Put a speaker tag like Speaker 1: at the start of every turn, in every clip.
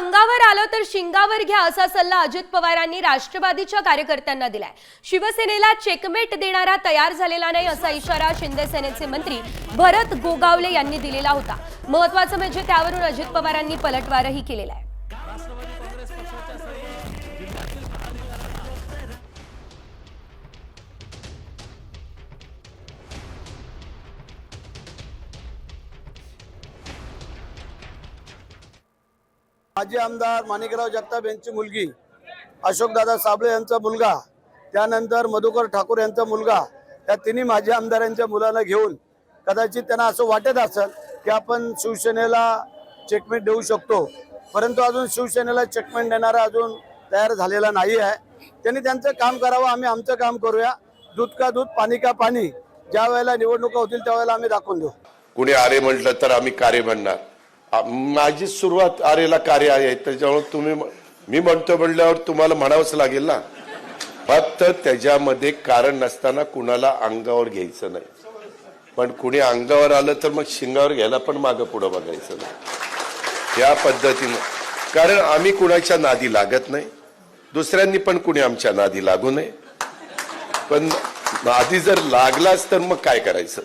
Speaker 1: अंगावर आलं तर शिंगावर घ्या असा सल्ला अजित पवारांनी राष्ट्रवादीच्या कार्यकर्त्यांना दिलाय। शिवसेनेला चेकमेट देणारा तयार झालेला नाही असा इशारा शिंदे सेनेचे मंत्री भरत गोगावले यांनी दिलेला होता। महत्त्वाचं म्हणजे त्यावरून अजित पवारांनी पलटवारही केलेला आहे।
Speaker 2: माजी आमदार माणिकराव जगताप यांची मुलगी, अशोकदादा साबळे यांचा मुलगा, त्यानंतर मधुकर ठाकूर यांचा मुलगा, या तिन्ही माजी आमदारांच्या मुलांना घेऊन कदाचित त्यांना असं वाटत असेल की आपण शिवसेनेला चेकमेट देऊ शकतो, परंतु अजून शिवसेनेला चेकमेट देणारा अजून तयार झालेला नाही आहे। त्यांनी त्यांचं काम करावं, आम्ही आमचं काम करूया। दूध का दूध पाणी का पाणी, ज्या वेळेला निवडणुका होतील त्यावेळेला आम्ही दाखवून देऊ।
Speaker 3: कुणी आरे म्हटलं तर आम्ही कार्य म्हणणार। माझी सुरुवात आरेला कार्य आहे, त्याच्यामुळे मी म्हणतो म्हटल्यावर तुम्हाला म्हणावंच लागेल ना। फक्त त्याच्यामध्ये कारण नसताना कुणाला अंगावर घ्यायचं नाही, पण कुणी अंगावर आलं तर मग शिंगावर घ्यायला पण मागं पुढं बघायचं नाही या पद्धतीनं। कारण आम्ही कुणाच्या नादी लागत नाही, दुसऱ्यांनी पण कुणी आमच्या नादी लागू नये, पण नादी जर लागलाच तर मग काय करायचं।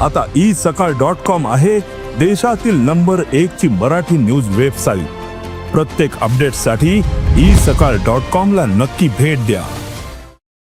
Speaker 4: आता isakal.com आहे देशातील नंबर 1 ची मराठी न्यूज वेबसाईट। प्रत्येक अपडेटसाठी isakal.com ला नक्की भेट द्या।